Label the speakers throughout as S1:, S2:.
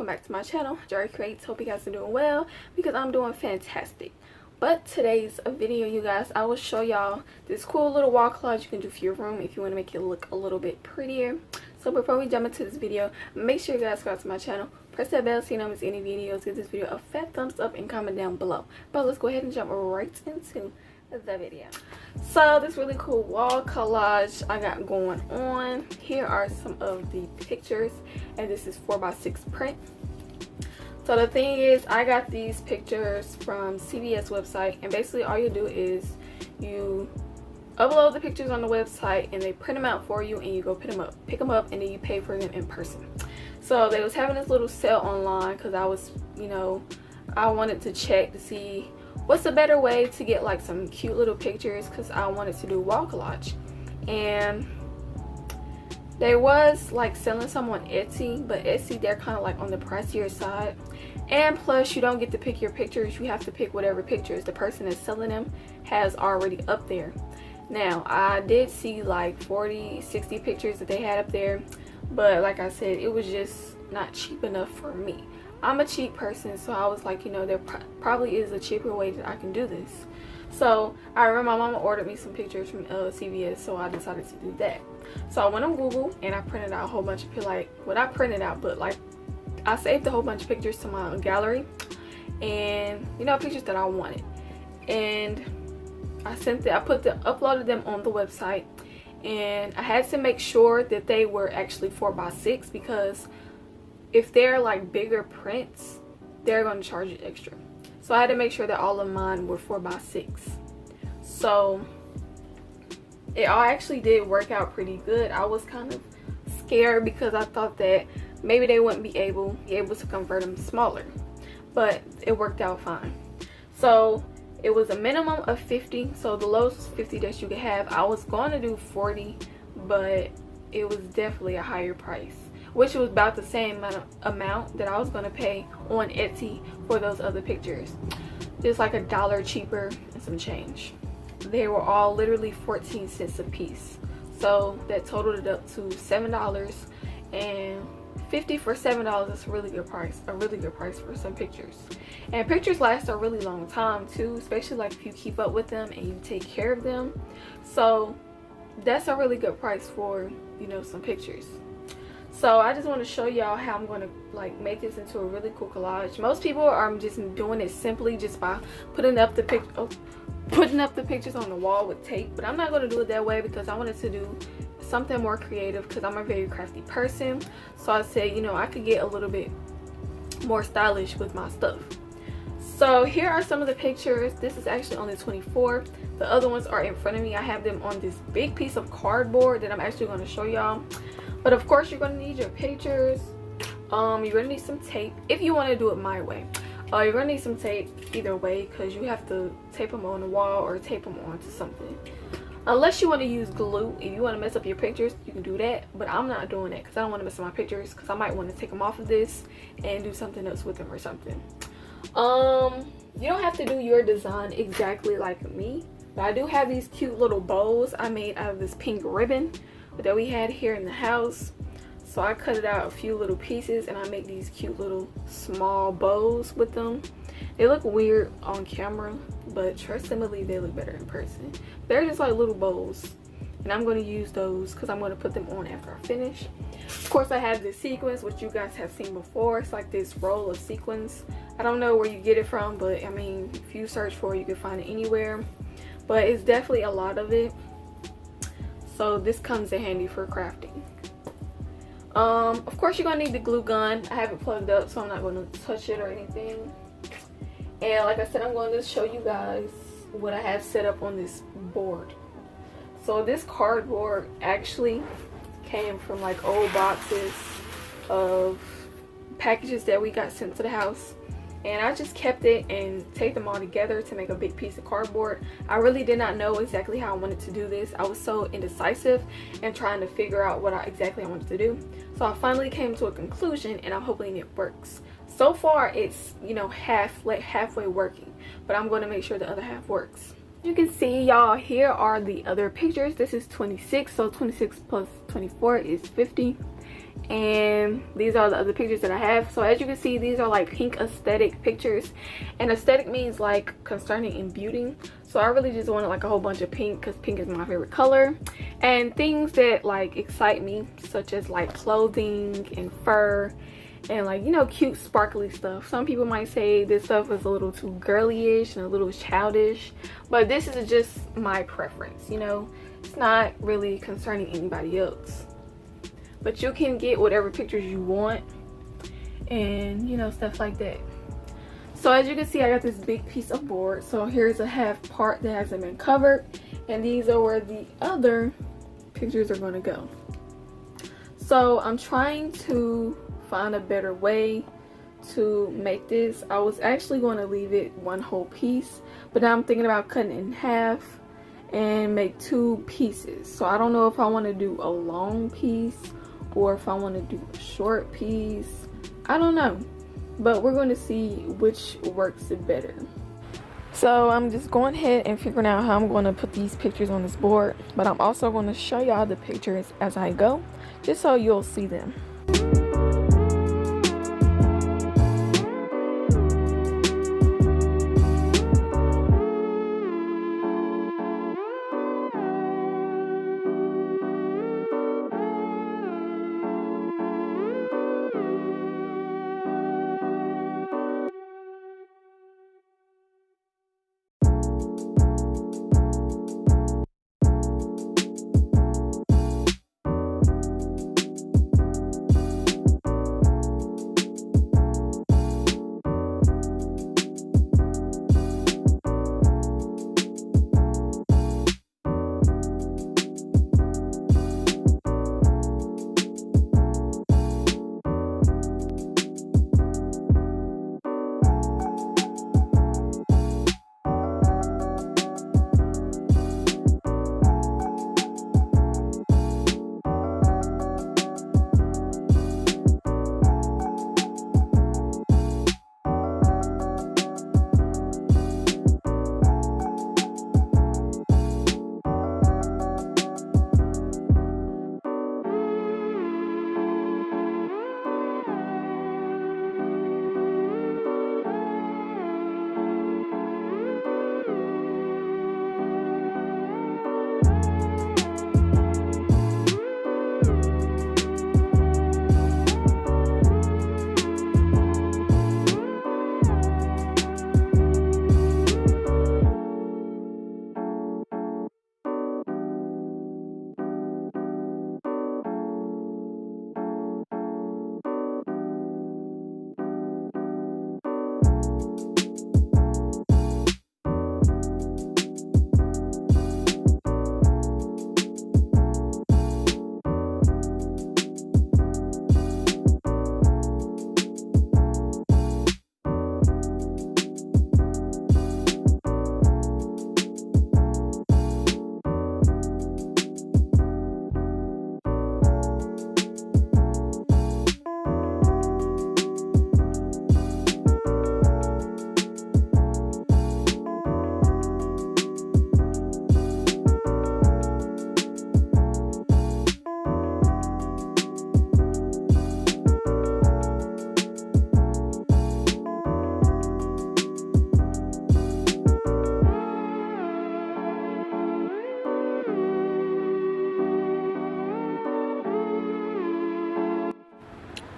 S1: welcome back to my channel, Jerry Creates. Hope you guys are doing well because I'm doing fantastic. But today's video, you guys, I will show y'all this cool little wall collage you can do for your room if you want to make it look a little bit prettier. So before we jump into this video, make sure you guys subscribe to my channel, press that bell so you don't miss any videos, give this video a fat thumbs up and comment down below. But let's go ahead and jump right into the video. So this really cool wall collage I got going on. Here are some of the pictures, and this is 4x6 print. So the thing is, I got these pictures from CVS website, and basically all you do is you upload the pictures on the website and they print them out for you, and you go pick them up, and then you pay for them in person. So they was having this little sale online because I was, I wanted to check to see what's a better way to get like some cute little pictures, because I wanted to do wall collage. And they was like selling some on Etsy, but Etsy, they're kind of like on the pricier side, and plus you don't get to pick your pictures. You have to pick whatever pictures the person that's selling them has already up there. Now I did see like 40-60 pictures that they had up there, but like I said, it was just not cheap enough for me. I'm a cheap person, so I was like, there probably is a cheaper way that I can do this. So I remember my mama ordered me some pictures from CVS, so I decided to do that. So I went on Google and I printed out a whole bunch of, not printed out, but like I saved a whole bunch of pictures to my gallery, and pictures that I wanted, and I uploaded them on the website. And I had to make sure that they were actually 4x6, because if they're like bigger prints, they're going to charge you extra. So I had to make sure that all of mine were 4x6. So it all actually did work out pretty good. I was kind of scared because I thought that maybe they wouldn't be able to convert them smaller, but it worked out fine. So it was a minimum of 50, so the lowest 50 that you could have. I was going to do 40, but it was definitely a higher price, which was about the same amount that I was going to pay on Etsy for those other pictures. Just like $1 cheaper and some change. They were all literally 14 cents a piece. So that totaled it up to $7, and 50 for $7 is a really good price. A really good price for some pictures. And pictures last a really long time too, especially like if you keep up with them and you take care of them. So that's a really good price for, some pictures. So I just want to show y'all how I'm going to make this into a really cool collage. Most people are just doing it simply just by putting up the pictures on the wall with tape, but I'm not going to do it that way because I wanted to do something more creative, because I'm a very crafty person. So I said, I could get a little bit more stylish with my stuff. So here are some of the pictures. This is actually only 24. The other ones are in front of me. I have them on this big piece of cardboard that I'm actually going to show y'all. But of course, you're going to need your pictures. You're going to need some tape if you want to do it my way. You're going to need some tape either way, because you have to tape them on the wall or tape them onto something. Unless you want to use glue. If you want to mess up your pictures, you can do that. But I'm not doing that because I don't want to mess up my pictures, because I might want to take them off of this and do something else with them or something. You don't have to do your design exactly like me, but I do have these cute little bows I made out of this pink ribbon that we had here in the house. So I cut it out a few little pieces, and I make these cute little small bows with them. They look weird on camera, but trust and believe they look better in person. They're just like little bows, and I'm going to use those because I'm going to put them on after I finish. Of course, I have this sequins, which you guys have seen before. It's like this roll of sequins. I don't know where you get it from, but I mean, if you search for it, you can find it anywhere. But it's definitely a lot of it. So this comes in handy for crafting. Of course, you're gonna need the glue gun. I have it plugged up, so I'm not gonna touch it or anything. And like I said, I'm going to show you guys what I have set up on this board. So this cardboard actually came from like old boxes of packages that we got sent to the house, and I just kept it and taped them all together to make a big piece of cardboard. I really did not know exactly how I wanted to do this. I was so indecisive and trying to figure out what exactly I wanted to do. So I finally came to a conclusion, and I'm hoping it works. So far it's halfway working, but I'm going to make sure the other half works. You can see, y'all, here are the other pictures. This is 26, so 26 plus 24 is 50. And these are the other pictures that I have. So as you can see, these are like pink aesthetic pictures, and aesthetic means like concerning in beauty. So I really just wanted like a whole bunch of pink because pink is my favorite color, and things that like excite me, such as like clothing and fur and like, you know, cute sparkly stuff. Some people might say this stuff is a little too girly-ish and a little childish, but this is just my preference, you know. It's not really concerning anybody else, but you can get whatever pictures you want and, you know, stuff like that. So as you can see, I got this big piece of board. So here's a half part that hasn't been covered, and these are where the other pictures are going to go. So I'm trying to find a better way to make this. I was actually going to leave it one whole piece, but now I'm thinking about cutting it in half and make 2 pieces. So I don't know if I want to do a long piece or if I want to do a short piece. I don't know, but we're going to see which works better. So I'm just going ahead and figuring out how I'm going to put these pictures on this board, but I'm also going to show y'all the pictures as I go, just so you'll see them.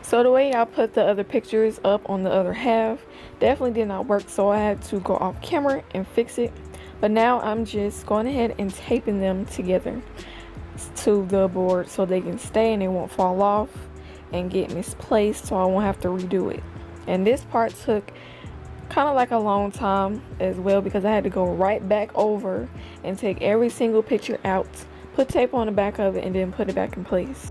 S1: So the way I put the other pictures up on the other half definitely did not work, so I had to go off camera and fix it. But now I'm just going ahead and taping them together to the board so they can stay and they won't fall off and get misplaced, so I won't have to redo it. And this part took kind of like a long time as well, because I had to go right back over and take every single picture out, put tape on the back of it, and then put it back in place.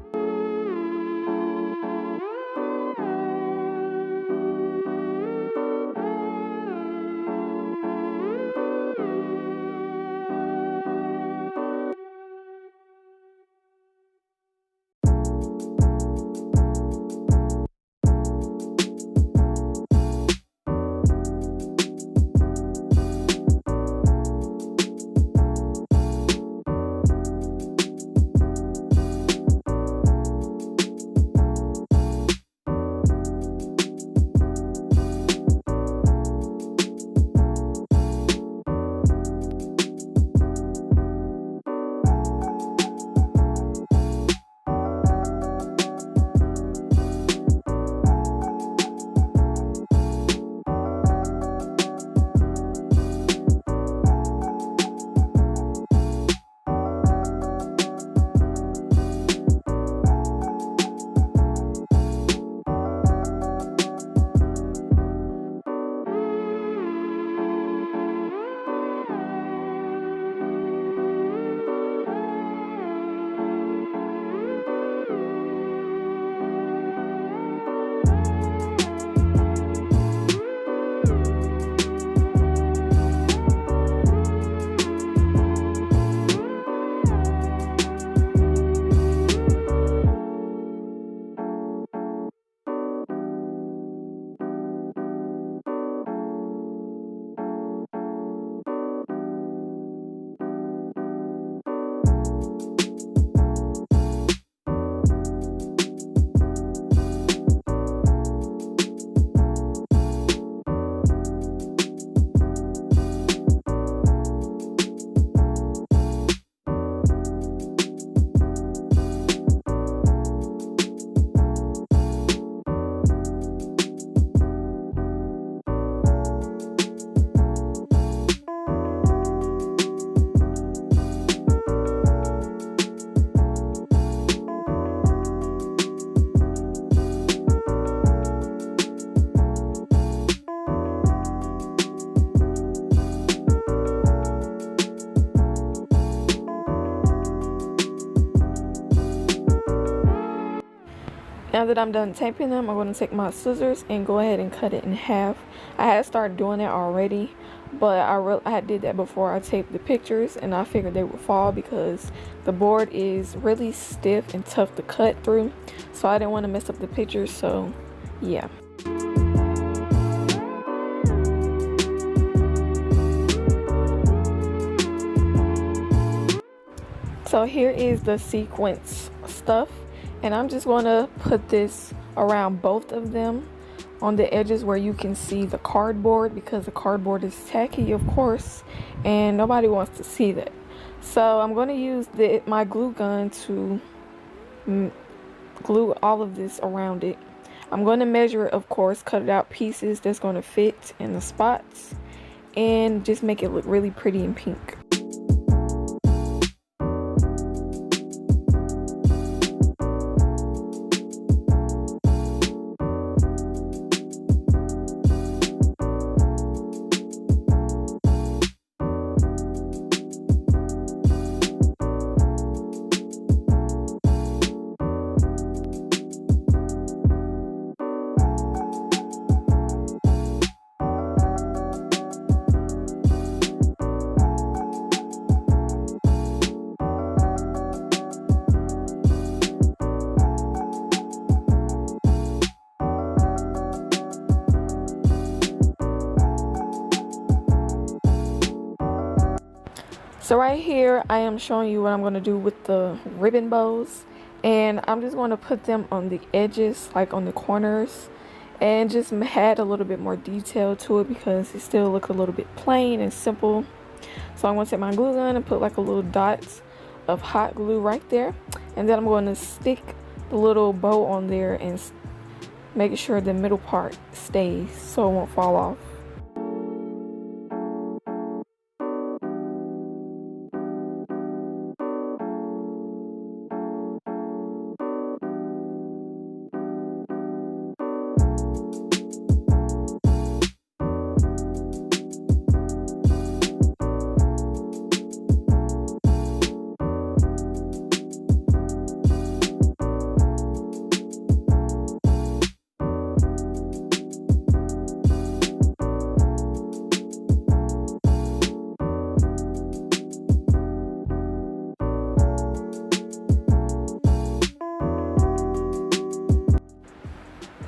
S1: Now that I'm done taping them, I'm going to take my scissors and go ahead and cut it in half. I had started doing that already, but I did that before I taped the pictures, and I figured they would fall because the board is really stiff and tough to cut through, so I didn't want to mess up the pictures. So yeah. So here is the sequence stuff, and I'm just going to put this around both of them on the edges where you can see the cardboard, because the cardboard is tacky, of course, and nobody wants to see that. So I'm going to use my glue gun to glue all of this around it. I'm going to measure it, of course, cut it out pieces that's going to fit in the spots, and just make it look really pretty and pink. So right here, I am showing you what I'm going to do with the ribbon bows, and I'm just going to put them on the edges, like on the corners, and just add a little bit more detail to it because it still looks a little bit plain and simple. So I'm going to take my glue gun and put like a little dot of hot glue right there, and then I'm going to stick the little bow on there and make sure the middle part stays so it won't fall off.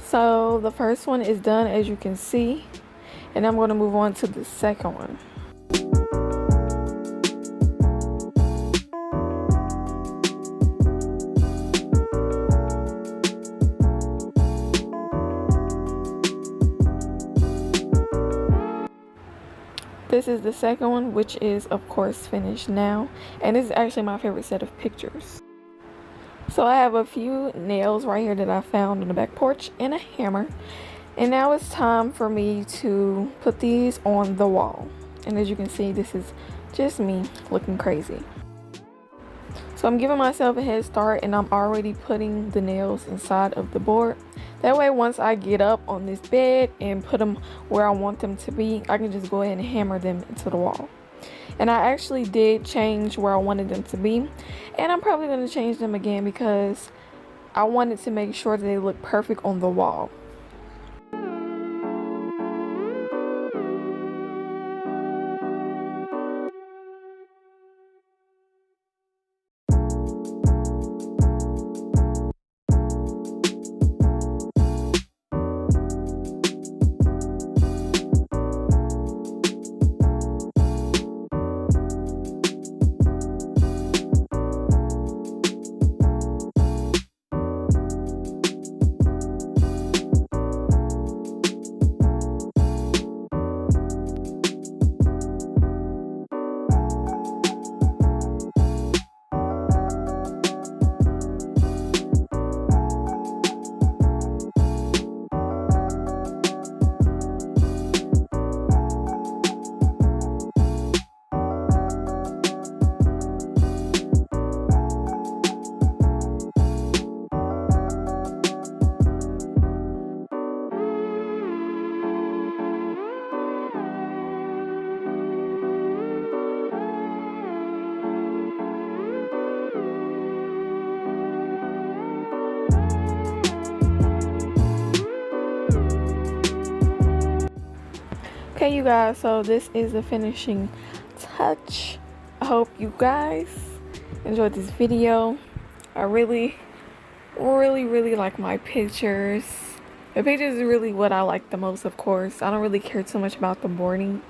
S1: So the first one is done, as you can see, and I'm going to move on to the second one. This is the second one, which is of course finished now, and this is actually my favorite set of pictures. So I have a few nails right here that I found on the back porch and a hammer, and now it's time for me to put these on the wall. And as you can see, this is just me looking crazy. So I'm giving myself a head start, and I'm already putting the nails inside of the board. That way, once I get up on this bed and put them where I want them to be, I can just go ahead and hammer them into the wall. And I actually did change where I wanted them to be, and I'm probably going to change them again because I wanted to make sure that they look perfect on the wall. Okay, you guys, so this is the finishing touch. I hope you guys enjoyed this video. I really like my pictures. The pictures is really what I like the most, of course. I don't really care too much about the boarding,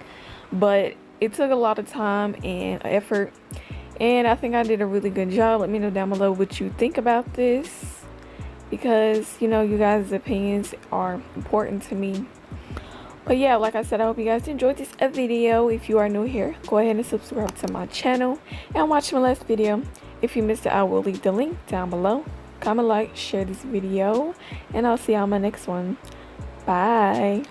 S1: but it took a lot of time and effort, and I think I did a really good job. Let me know down below what you think about this, because you know, you guys' opinions are important to me. But yeah, like I said, I hope you guys enjoyed this video. If you are new here, go ahead and subscribe to my channel and watch my last video. If you missed it, I will leave the link down below. Comment, like, share this video, and I'll see you on my next one. Bye.